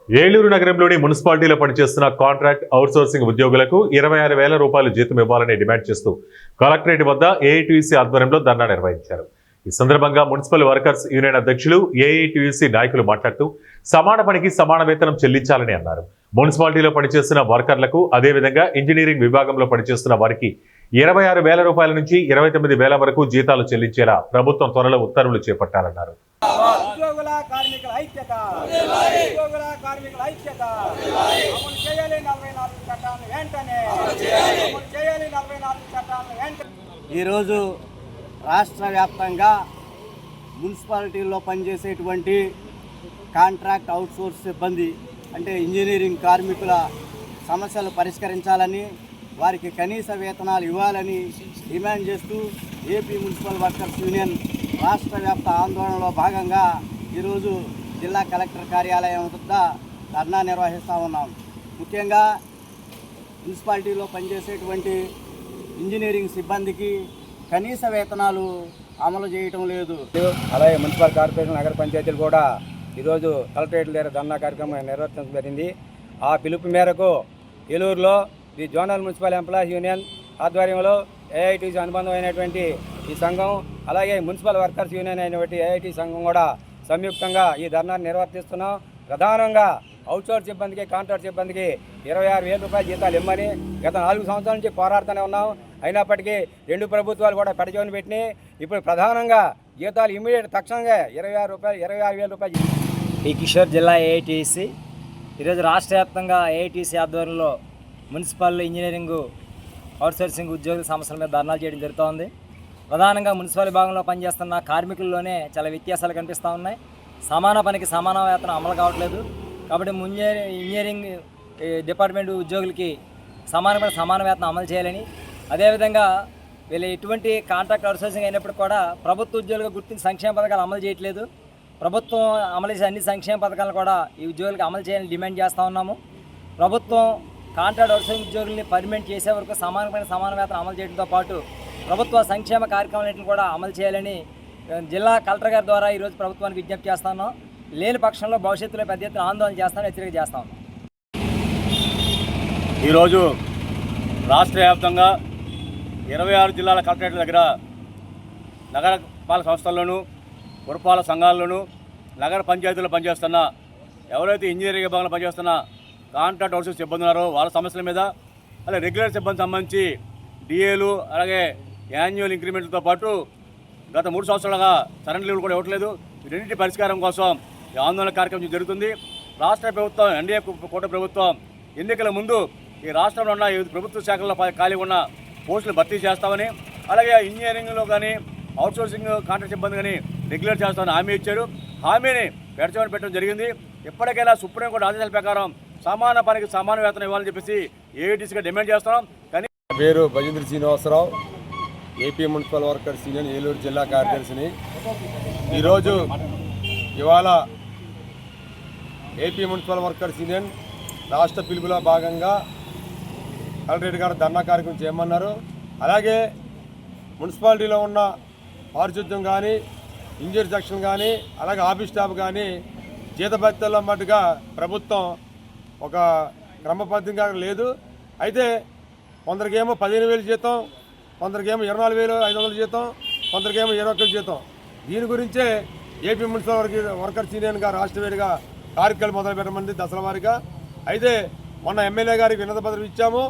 ఏలూరు నగరంలోని మున్సిపాలిటీలో పనిచేస్తున్న కాంట్రాక్ట్ అవుట్సోర్సింగ్ ఉద్యోగులకు 26,000 రూపాయలు జీతం ఇవ్వాలని డిమాండ్ చేస్తూ కలెక్టరేట్ వద్ద ఏఐటీయూసీ ఆధ్వర్యంలో ధర్నా నిర్వహించారు. ఈ సందర్భంగా మున్సిపల్ వర్కర్స్ యూనియన్ అధ్యక్షులు ఏఐటీయూసీ నాయకులు మాట్లాడుతూ సమాన పనికి సమాన వేతనం చెల్లించాలని అన్నారు. మున్సిపాలిటీలో పనిచేస్తున్న వర్కర్లకు అదేవిధంగా ఇంజనీరింగ్ విభాగంలో పనిచేస్తున్న వారికి 26,000 రూపాయల నుంచి 29,000 వరకు జీతాలు చెల్లించేలా ప్రభుత్వం త్వరలో ఉత్తర్వులు చేపట్టాలన్నారు. ఉద్యోగుల కార్మికుల ఐక్యత ఉద్యోగుల కార్మికుల ఐక్యత అమలు చేయాలి 44 చట్టాలను వెంటనే అమలు చేయాలి 44 చట్టాలను వెంటనే. ఈరోజు రాష్ట్ర వ్యాప్తంగా మున్సిపాలిటీల్లో పనిచేసేటువంటి కాంట్రాక్ట్ అవుట్సోర్స్ సిబ్బంది అంటే ఇంజనీరింగ్ కార్మికుల సమస్యలు పరిష్కరించాలని, వారికి కనీస వేతనాలు ఇవ్వాలని డిమాండ్ చేస్తూ ఏపీ మున్సిపల్ వర్కర్స్ యూనియన్ రాష్ట్ర వ్యాప్త ఆందోళనలో భాగంగా ఈరోజు జిల్లా కలెక్టర్ కార్యాలయం వద్ద ధర్నా నిర్వహిస్తూ ఉన్నాం. ముఖ్యంగా మున్సిపాలిటీలో పనిచేసేటువంటి ఇంజనీరింగ్ సిబ్బందికి కనీస వేతనాలు అమలు చేయటం లేదు. అలాగే మున్సిపల్ కార్పొరేషన్ నగర పంచాయతీలు కూడా ఈరోజు కలెక్టరేట్ దగ్గర ధర్నా కార్యక్రమం నిర్వర్తించడం జరిగింది. ఆ పిలుపు మేరకు ఏలూరులో the zonal municipal employees union ఆధ్వర్యంలో ఏఐటీసీ అనుబంధం అయినటువంటి ఈ సంఘం, అలాగే మున్సిపల్ వర్కర్స్ యూనియన్ అయినటువంటి ఏఐటీ సంఘం కూడా సంయుక్తంగా ఈ ధర్నాన్ని నిర్వర్తిస్తున్నాం. ప్రధానంగా అవుట్సోర్స్ సిబ్బందికి, కాంట్రాక్ట్ సిబ్బందికి 26,000 రూపాయల జీతాలు ఇమ్మని గత 4 సంవత్సరాల నుంచి పోరాడుతూనే ఉన్నాం. అయినప్పటికీ 2 ప్రభుత్వాలు కూడా పెడజోని పెట్టినాయి. ఇప్పుడు ప్రధానంగా జీతాలు ఇమ్మీడియట్ తక్షణంగా 26,000 రూపాయలు. ఈ కిషోర్ జిల్లా ఏఐటీసీ ఈరోజు రాష్ట్ర వ్యాప్తంగా ఏఐటీసీ ఆధ్వర్యంలో మున్సిపల్ ఇంజనీరింగ్ అవుట్సోర్సింగ్ ఉద్యోగుల సమస్యల మీద ధర్నాలు చేయడం జరుగుతోంది. ప్రధానంగా మున్సిపల్ విభాగంలో పనిచేస్తున్న కార్మికుల్లోనే చాలా వ్యత్యాసాలు కనిపిస్తూ ఉన్నాయి. సమాన పనికి సమాన వేతనం అమలు కావట్లేదు. కాబట్టి ఇంజనీరింగ్ డిపార్ట్మెంట్ ఉద్యోగులకి సమాన వేతనం అమలు చేయాలని, అదేవిధంగా వీళ్ళు ఎటువంటి కాంట్రాక్ట్ అవుట్సోర్సింగ్ అయినప్పుడు కూడా ప్రభుత్వ ఉద్యోగులుగా గుర్తించి సంక్షేమ పథకాలు అమలు చేయట్లేదు. ప్రభుత్వం అమలు చేసే అన్ని సంక్షేమ పథకాలను కూడా ఈ ఉద్యోగులకు అమలు చేయాలని డిమాండ్ చేస్తూ ఉన్నాము. ప్రభుత్వం కాంట్రాక్ట్ అవుట్సోర్సింగ్ ఉద్యోగుల్ని పర్మనెంట్ చేసే వరకు సమాన వేతనం అమలు చేయడంతో పాటు ప్రభుత్వ సంక్షేమ కార్యక్రమాలన్నింటిని కూడా అమలు చేయాలని జిల్లా కలెక్టర్ గారి ద్వారా ఈరోజు ప్రభుత్వానికి విజ్ఞప్తి చేస్తున్నాం. లేని పక్షంలో భవిష్యత్తులో పెద్ద ఎత్తున ఆందోళన చేస్తామని హెచ్చరిక చేస్తాం. ఈరోజు రాష్ట్ర వ్యాప్తంగా 26 జిల్లాల కలెక్టరేట్ల దగ్గర నగర పాలక సంస్థల్లోనూ, పురపాలక సంఘాల్లోనూ, నగర పంచాయతీల్లో పనిచేస్తున్న ఎవరైతే ఇంజనీరింగ్ విభాగంలో పనిచేస్తున్న కాంట్రాక్ట్ అవుట్సోర్స్ సిబ్బంది ఉన్నారో వాళ్ళ సమస్యల మీద, అలాగే రెగ్యులర్ సిబ్బంది సంబంధించి డిఏలు, అలాగే యాన్యువల్ ఇంక్రిమెంట్లతో పాటు గత 3 సంవత్సరాలుగా సరెండర్ లీవ్లు కూడా ఇవ్వట్లేదు. వీటన్నింటి పరిష్కారం కోసం ఈ ఆందోళన కార్యక్రమం జరుగుతుంది. రాష్ట్ర ప్రభుత్వం, ఎన్డీఏ కూటమి ప్రభుత్వం ఎన్నికల ముందు ఈ రాష్ట్రంలో ఉన్న ప్రభుత్వ శాఖల్లో ఖాళీ ఉన్న పోస్టులు భర్తీ చేస్తామని, అలాగే ఇంజనీరింగ్లో కానీ అవుట్సోర్సింగ్ కాంట్రాక్ట్ సిబ్బంది కానీ రెగ్యులర్ చేస్తామని హామీ ఇచ్చారు. హామీని పెడచమని పెట్టడం జరిగింది. ఎప్పటికైనా సుప్రీంకోర్టు ఆదేశాల ప్రకారం సమాన పనికి సమాన వేతనం ఇవ్వాలని చెప్పేసి ఏఐటీసీగా డిమాండ్ చేస్తున్నాం. కానీ పేరు Bhajendra Srinivasarao, AP municipal workers union Eluru జిల్లా కార్యదర్శిని. ఇవాళ ఏపీ మున్సిపల్ వర్కర్స్ యూనియన్ రాష్ట్ర పిలుపులో భాగంగా కలెక్టరేట్ గారు ధర్నా కార్యక్రమం చేయమన్నారు. అలాగే మున్సిపాలిటీలో ఉన్న పారిశుద్ధ్యం కానీ, ఇంజనీర్ సెక్షన్ కానీ, అలాగే ఆఫీస్ స్టాఫ్ కానీ జీతభత్యాల మట్టుగా ప్రభుత్వం ఒక క్రమబద్ధంగా లేదు. అయితే కొందరికేమో 15,000 జీతం, కొందరికేమో 24,500 జీతం, కొందరికేమో 21,000 జీతం. దీని గురించే ఏపీ మున్సిపల్ వర్కర్స్ యూనియన్గా రాష్ట్ర వేడిగా కార్యక్రమాలు మొదలుపెట్టమంది దశల వారీగా. అయితే మొన్న ఎమ్మెల్యే గారికి వినతి పత్రం ఇచ్చాము.